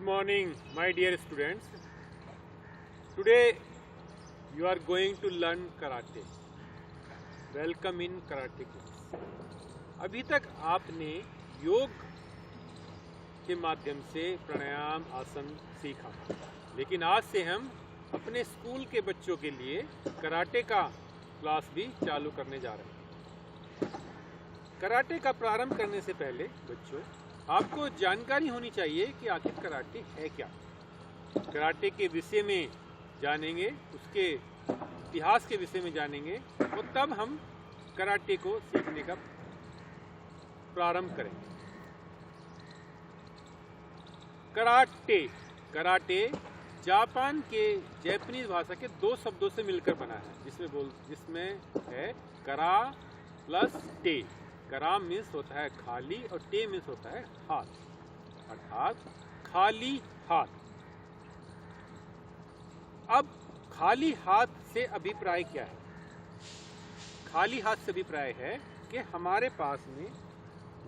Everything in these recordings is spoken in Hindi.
Good morning, my dear students. Today you are going to learn karate. Welcome in karate class. अभी तक आपने योग के माध्यम से प्राणायाम आसन सीखा, लेकिन आज से हम अपने स्कूल के बच्चों के लिए कराटे का क्लास भी चालू करने जा रहे हैं। कराटे का प्रारंभ करने से पहले बच्चों आपको जानकारी होनी चाहिए कि आखिर कराटे है क्या। कराटे के विषय में जानेंगे, उसके इतिहास के विषय में जानेंगे और तब हम कराटे को सीखने का प्रारंभ करेंगे। कराटे जापान के जैपनीज भाषा के दो शब्दों से मिलकर बना है, जिसमें है करा प्लस टे। करा मीन्स होता है खाली और टे मीन्स होता है हाथ, अर्थात खाली हाथ। अब खाली हाथ से अभिप्राय क्या है? खाली हाथ से अभिप्राय है कि हमारे पास में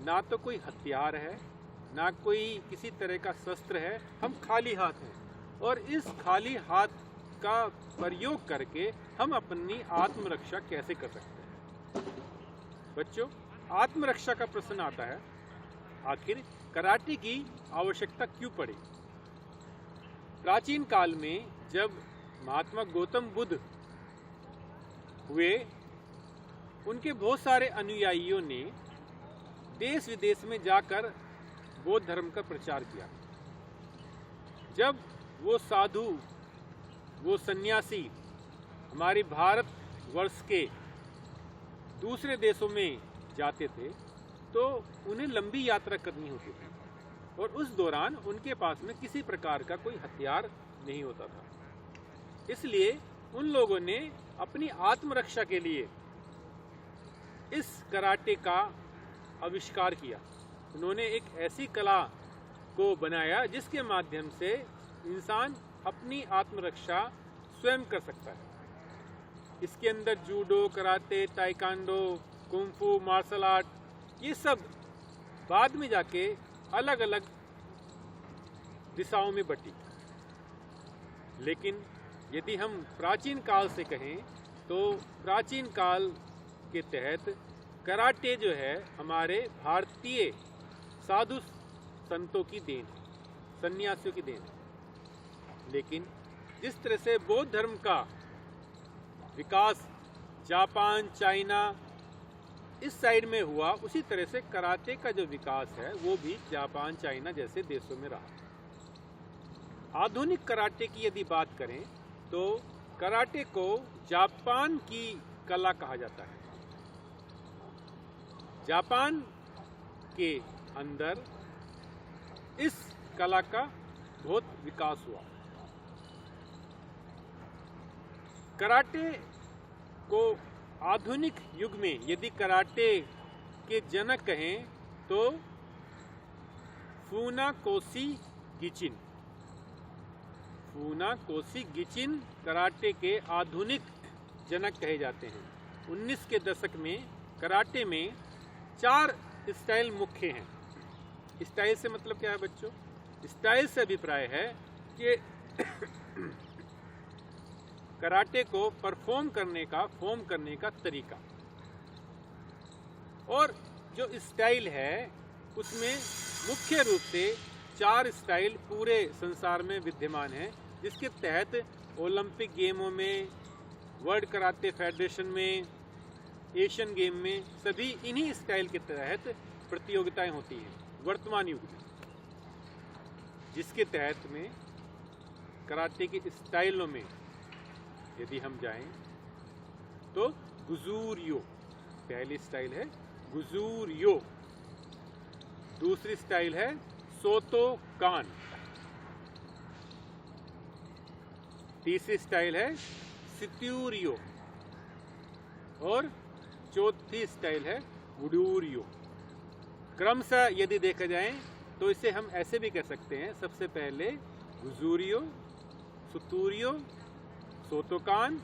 ना तो कोई हथियार है, ना कोई किसी तरह का शस्त्र है, हम खाली हाथ हैं और इस खाली हाथ का प्रयोग करके हम अपनी आत्मरक्षा कैसे कर सकते हैं। बच्चों, आत्मरक्षा का प्रश्न आता है, आखिर कराटे की आवश्यकता क्यों पड़ी? प्राचीन काल में जब महात्मा गौतम बुद्ध हुए, उनके बहुत सारे अनुयायियों ने देश विदेश में जाकर बौद्ध धर्म का प्रचार किया। जब वो साधु, वो सन्यासी हमारे भारत वर्ष के दूसरे देशों में जाते थे तो उन्हें लंबी यात्रा करनी होती थी और उस दौरान उनके पास में किसी प्रकार का कोई हथियार नहीं होता था। इसलिए उन लोगों ने अपनी आत्मरक्षा के लिए इस कराटे का आविष्कार किया। उन्होंने एक ऐसी कला को बनाया जिसके माध्यम से इंसान अपनी आत्मरक्षा स्वयं कर सकता है। इसके अंदर judo, karate, taekwondo, kung fu, martial art, ये सब बाद में जाके अलग अलग दिशाओं में बटी। लेकिन यदि हम प्राचीन काल से कहें तो प्राचीन काल के तहत कराटे जो है हमारे भारतीय साधु संतों की देन है, सन्यासियों की देन है। लेकिन जिस तरह से बौद्ध धर्म का विकास जापान, चाइना इस साइड में हुआ, उसी तरह से कराटे का जो विकास है वो भी जापान, चाइना जैसे देशों में रहा। आधुनिक कराटे की यदि बात करें तो कराटे को जापान की कला कहा जाता है। जापान के अंदर इस कला का बहुत विकास हुआ। कराटे को आधुनिक युग में यदि कराटे के जनक कहें तो फुनाकोशी गिचिन कराटे के आधुनिक जनक कहे जाते हैं। 19 के दशक में कराटे में 4 स्टाइल मुख्य हैं। स्टाइल से मतलब क्या है बच्चों? स्टाइल से अभिप्राय है कि कराटे को परफॉर्म करने का तरीका। और जो स्टाइल है उसमें मुख्य रूप से 4 स्टाइल पूरे संसार में विद्यमान है, जिसके तहत ओलंपिक गेमों में, वर्ल्ड कराटे फेडरेशन में, एशियन गेम में सभी इन्हीं स्टाइल के तहत प्रतियोगिताएं होती हैं वर्तमान युग में। जिसके तहत में कराटे के स्टाइलों में यदि हम जाएं तो गुजूरियो पहली स्टाइल है, गुजूरियो। दूसरी स्टाइल है सोतोकान। तीसरी स्टाइल है सित्यूरियो और चौथी स्टाइल है वुडूरियो। क्रमशः यदि देखा जाए तो इसे हम ऐसे भी कह सकते हैं, सबसे पहले गुजूरियो, सुतूरियो, सोतोकान,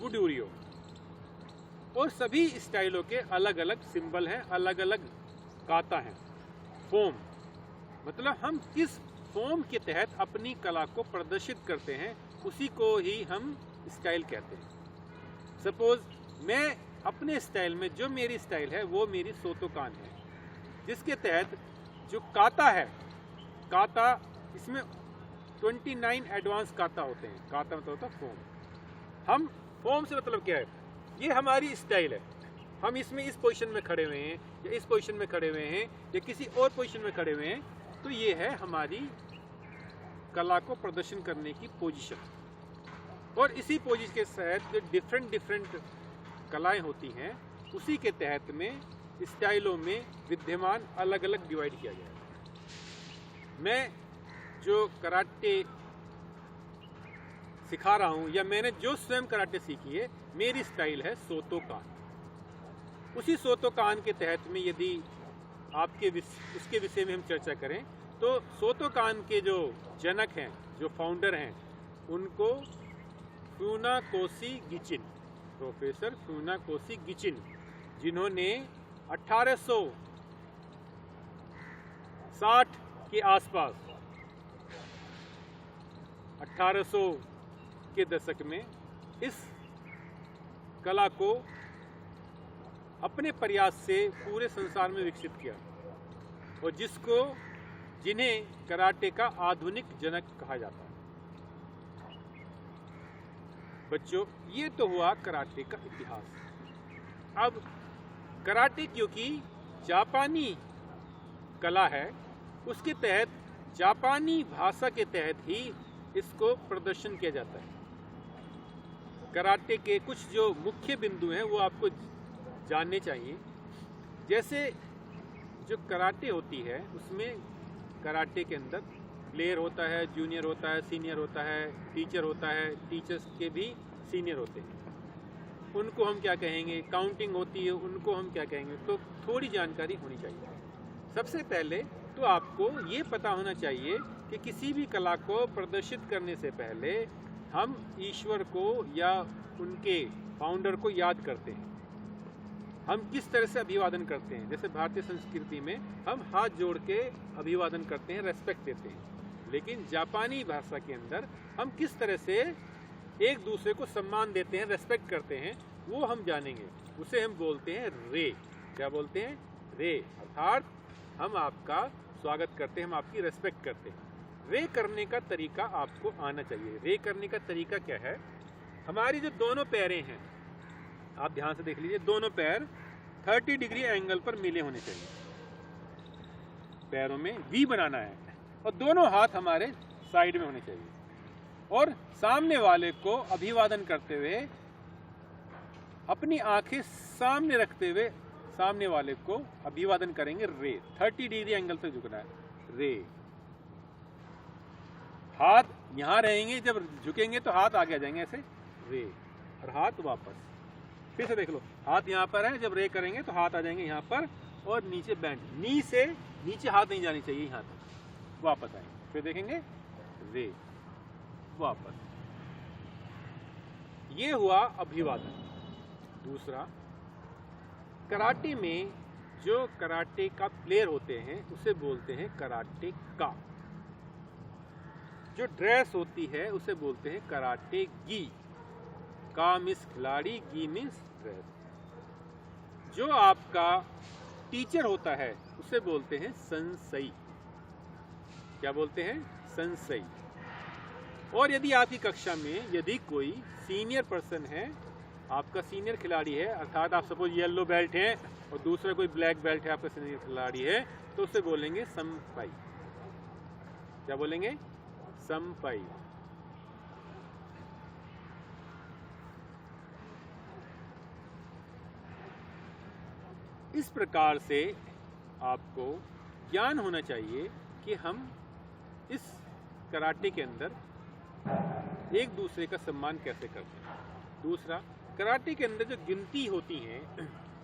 वुडूरियो। और सभी स्टाइलों के अलग अलग सिंबल हैं, अलग अलग गाता हैं। फॉर्म मतलब हम किस फॉर्म के तहत अपनी कला को प्रदर्शित करते हैं, उसी को ही हम स्टाइल कहते हैं। सपोज मैं अपने स्टाइल में, जो मेरी स्टाइल है वो मेरी सोतोकान है, जिसके तहत जो काता है, काता इसमें 29 एडवांस काता होते हैं। काता मतलब होता है फॉर्म। हम फॉर्म से मतलब क्या है, ये हमारी स्टाइल है, हम इसमें इस पोजीशन में खड़े हुए हैं या इस पोजीशन में खड़े हुए हैं या किसी और पोजीशन में खड़े हुए हैं, तो ये है हमारी कला को प्रदर्शन करने की पोजीशन। और इसी पोजीशन के तहत जो डिफरेंट कलाएं होती हैं, उसी के तहत में स्टाइलों में विद्यमान अलग अलग डिवाइड किया गया है। मैं जो कराटे सिखा रहा हूँ या मैंने जो स्वयं कराटे सीखी है, मेरी स्टाइल है सोतोकान। उसी सोतोकान के तहत में यदि उसके विषय में हम चर्चा करें, तो सोतोकान के जो जनक हैं, जो फाउंडर हैं, उनको Funakoshi Gichin, professor Funakoshi Gichin, जिन्होंने 1860 के आसपास, 1800 के दशक में इस कला को अपने प्रयास से पूरे संसार में विकसित किया, और जिन्हें कराटे का आधुनिक जनक कहा जाता है। बच्चों, ये तो हुआ कराटे का इतिहास। अब कराटे क्योंकि जापानी कला है, उसके तहत जापानी भाषा के तहत ही इसको प्रदर्शन किया जाता है। कराटे के कुछ जो मुख्य बिंदु हैं वो आपको जानने चाहिए। जैसे जो कराटे होती है, उसमें कराटे के अंदर प्लेयर होता है, जूनियर होता है, सीनियर होता है, टीचर होता है, टीचर्स के भी सीनियर होते हैं, उनको हम क्या कहेंगे, काउंटिंग होती है, उनको हम क्या कहेंगे। तो थोड़ी जानकारी होनी चाहिए। सबसे पहले तो आपको ये पता होना चाहिए कि किसी भी कला को प्रदर्शित करने से पहले हम ईश्वर को या उनके फाउंडर को याद करते हैं। हम किस तरह से अभिवादन करते हैं, जैसे भारतीय संस्कृति में हम हाथ जोड़ के अभिवादन करते हैं, रेस्पेक्ट देते हैं। लेकिन जापानी भाषा के अंदर हम किस तरह से एक दूसरे को सम्मान देते हैं, रेस्पेक्ट करते हैं, वो हम जानेंगे। उसे हम बोलते हैं रे। क्या बोलते हैं? रे। अर्थात हम आपका स्वागत करते हैं, हम आपकी रेस्पेक्ट करते हैं। रे करने का तरीका आपको आना चाहिए। रे करने का तरीका क्या है? हमारी जो दोनों पैरें हैं, आप ध्यान से देख लीजिए, दोनों पैर 30 डिग्री एंगल पर मिले होने चाहिए। पैरों में वी बनाना है और दोनों हाथ हमारे साइड में होने चाहिए, और सामने वाले को अभिवादन करते हुए अपनी आंखें सामने रखते हुए सामने वाले को अभिवादन करेंगे। रे। 30 डिग्री एंगल तक झुकना है। रे। हाथ यहां रहेंगे, जब झुकेंगे तो हाथ आगे आ जाएंगे ऐसे। रे। और हाथ वापस। फिर से देख लो, हाथ यहाँ पर है, जब रे करेंगे तो हाथ आ जाएंगे यहाँ पर और नीचे बैंड। नी से नीचे हाथ नहीं जानी चाहिए, यहाँ तक वापस आएंगे। फिर देखेंगे रे, वापस। ये हुआ अभिवादन। दूसरा, कराटे में जो कराटे का प्लेयर होते हैं उसे बोलते हैं कराटे का। जो ड्रेस होती है उसे बोलते हैं कराटे गी। का मीन्स खिलाड़ी, गी मीन्स ड्रेस। जो आपका टीचर होता है उसे बोलते हैं संसई। क्या बोलते हैं? संसई। और यदि आपकी कक्षा में यदि कोई सीनियर पर्सन है, आपका सीनियर खिलाड़ी है, अर्थात आप सपोज येलो बेल्ट हैं और दूसरा कोई ब्लैक बेल्ट है, आपका सीनियर खिलाड़ी है, तो उसे बोलेंगे संपाई। क्या बोलेंगे? संपाई। इस प्रकार से आपको ज्ञान होना चाहिए कि हम इस कराटे के अंदर एक दूसरे का सम्मान कैसे करते हैं। दूसरा, कराटे के अंदर जो गिनती होती है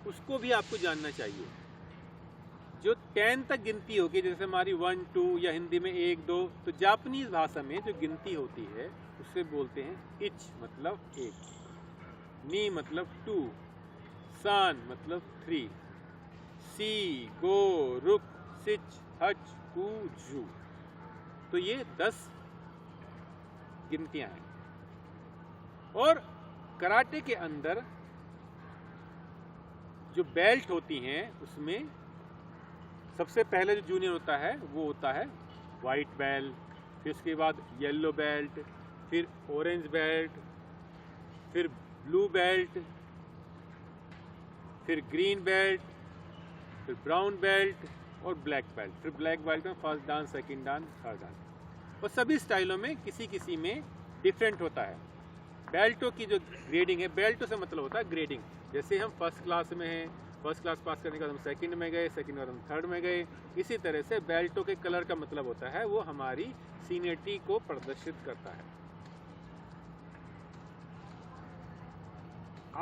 उसको भी आपको जानना चाहिए। जो 10 तक गिनती होगी, जैसे हमारी 1 2 या हिंदी में 1 2, तो जापानीज भाषा में जो गिनती होती है उसे बोलते हैं इच, मतलब 1, नी मतलब 2, सान मतलब 3, सी, गो, रुक, सिच, हच, कू, जू। तो तो ये 10 गिनतियां हैं। और कराटे के अंदर जो बेल्ट होती हैं उसमें सबसे पहले जो जूनियर होता है वो होता है वाइट बेल्ट, फिर उसके बाद येलो बेल्ट, फिर ऑरेंज बेल्ट, फिर ब्लू बेल्ट, फिर ग्रीन बेल्ट, फिर ब्राउन बेल्ट और ब्लैक बेल्ट। फिर ब्लैक बेल्ट में first dance, second dance, third dance. और सभी स्टाइलों में किसी किसी में डिफरेंट होता है। बेल्टों की जो ग्रेडिंग है, बेल्टों से मतलब होता है ग्रेडिंग। जैसे हम फर्स्ट क्लास में हैं, फर्स्ट क्लास पास करने के बाद हम सेकंड में गए, सेकंड बाद हम थर्ड में गए। इसी तरह से बेल्टों के कलर का मतलब होता है वो हमारी सीनियरिटी को प्रदर्शित करता है।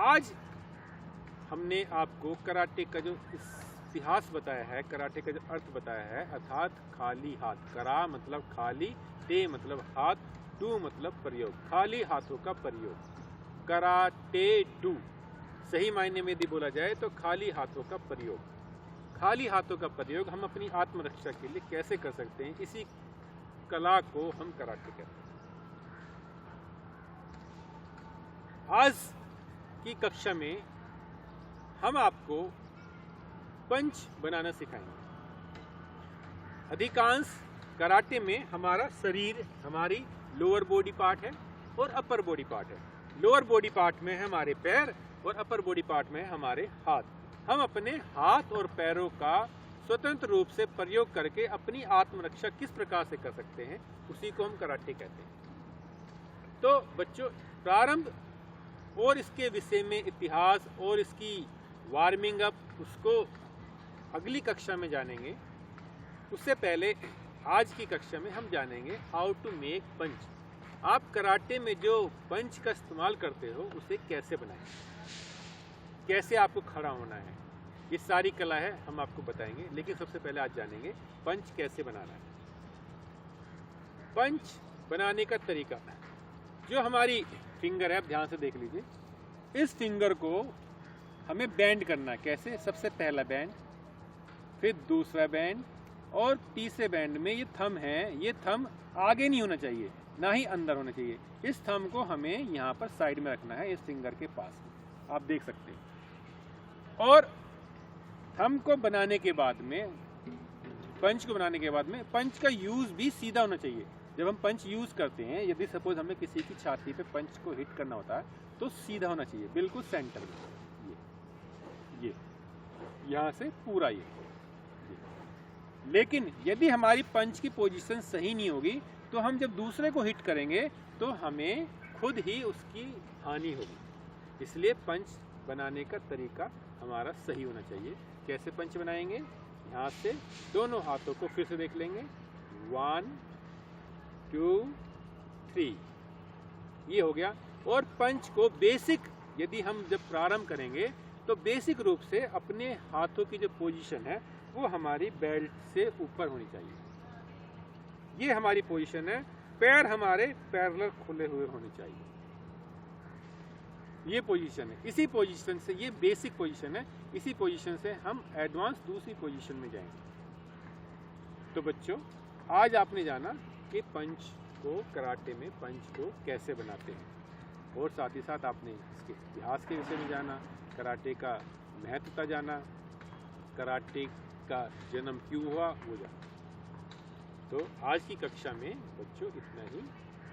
आज हमने आपको कराटे का जो इतिहास बताया है, कराटे का जो अर्थ बताया है, अर्थात खाली हाथ। करा मतलब खाली, टे मतलब हाथ, डू मतलब प्रयोग, खाली हाथों का प्रयोग। कराटे डू सही मायने में यदि बोला जाए तो खाली हाथों का प्रयोग। खाली हाथों का प्रयोग हम अपनी आत्मरक्षा के लिए कैसे कर सकते हैं, इसी कला को हम कराटे कहते हैं। आज की कक्षा में हम आपको पंच बनाना सिखाएंगे। अधिकांश कराटे में हमारा शरीर, हमारी लोअर बॉडी पार्ट है और अपर बॉडी पार्ट है। लोअर बॉडी पार्ट में है हमारे पैर और अपर बॉडी पार्ट में है हमारे हाथ। हम अपने हाथ और पैरों का स्वतंत्र रूप से प्रयोग करके अपनी आत्मरक्षा किस प्रकार से कर सकते हैं, उसी को हम कराटे कहते हैं। तो बच्चों, प्रारंभ और इसके विषय में इतिहास और इसकी वार्मिंग अप, उसको अगली कक्षा में जानेंगे। उससे पहले आज की कक्षा में हम जानेंगे हाउ टू मेक पंच। आप कराटे में जो पंच का इस्तेमाल करते हो उसे कैसे बनाएं, कैसे आपको खड़ा होना है, ये सारी कला है हम आपको बताएंगे। लेकिन सबसे पहले आज जानेंगे पंच कैसे बनाना है। पंच बनाने का तरीका, जो हमारी फिंगर है, आप ध्यान से देख लीजिए, इस फिंगर को हमें बैंड करना है। कैसे? सबसे पहला बैंड, फिर दूसरा बैंड और तीसरे बैंड में ये थंब है, ये थंब आगे नहीं होना चाहिए, ना ही अंदर होना चाहिए। इस थंब को हमें यहाँ पर साइड में रखना है, इस फिंगर के पास, आप देख सकते हैं। और थंब को बनाने के बाद में, पंच को बनाने के बाद में, पंच का यूज भी सीधा होना चाहिए। जब हम पंच यूज करते हैं, यदि सपोज हमें किसी की छाती पे पंच को हिट करना होता है तो सीधा होना चाहिए, बिल्कुल सेंटर में, ये यहाँ से पूरा ये। लेकिन यदि हमारी पंच की पोजीशन सही नहीं होगी तो हम जब दूसरे को हिट करेंगे तो हमें खुद ही उसकी हानि होगी। इसलिए पंच बनाने का तरीका हमारा सही होना चाहिए। कैसे पंच बनाएंगे? यहाँ से दोनों हाथों को फिर से देख लेंगे, 1 2 3, ये हो गया। और पंच को बेसिक, यदि हम जब प्रारंभ करेंगे तो बेसिक रूप से अपने हाथों की जो पोजीशन है वो हमारी बेल्ट से ऊपर होनी चाहिए। ये हमारी पोजीशन है। पैर हमारे पैरेलल खुले हुए होने चाहिए, ये पोजीशन है। इसी पोजीशन से, ये बेसिक पोजीशन है, इसी पोजीशन से हम एडवांस दूसरी पोजीशन में जाएंगे। तो बच्चों, आज आपने जाना कि पंच को, कराटे में पंच को कैसे बनाते हैं, और साथ ही साथ आपने इसके इतिहास के विषय में जाना, कराटे का महत्वता जाना, कराटे का जन्म क्यों हुआ वो जाना। तो आज की कक्षा में बच्चों इतना ही।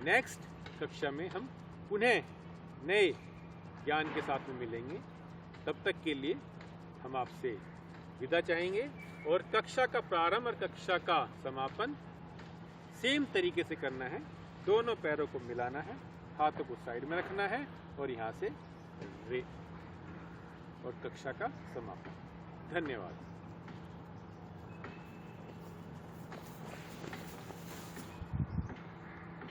नेक्स्ट कक्षा में हम पुनः नए ज्ञान के साथ में मिलेंगे। तब तक के लिए हम आपसे विदा चाहेंगे। और कक्षा का प्रारंभ और कक्षा का समापन सेम तरीके से करना है। दोनों पैरों को मिलाना है, हाथों को साइड में रखना है और यहाँ से रे, और कक्षा का समापन। धन्यवाद।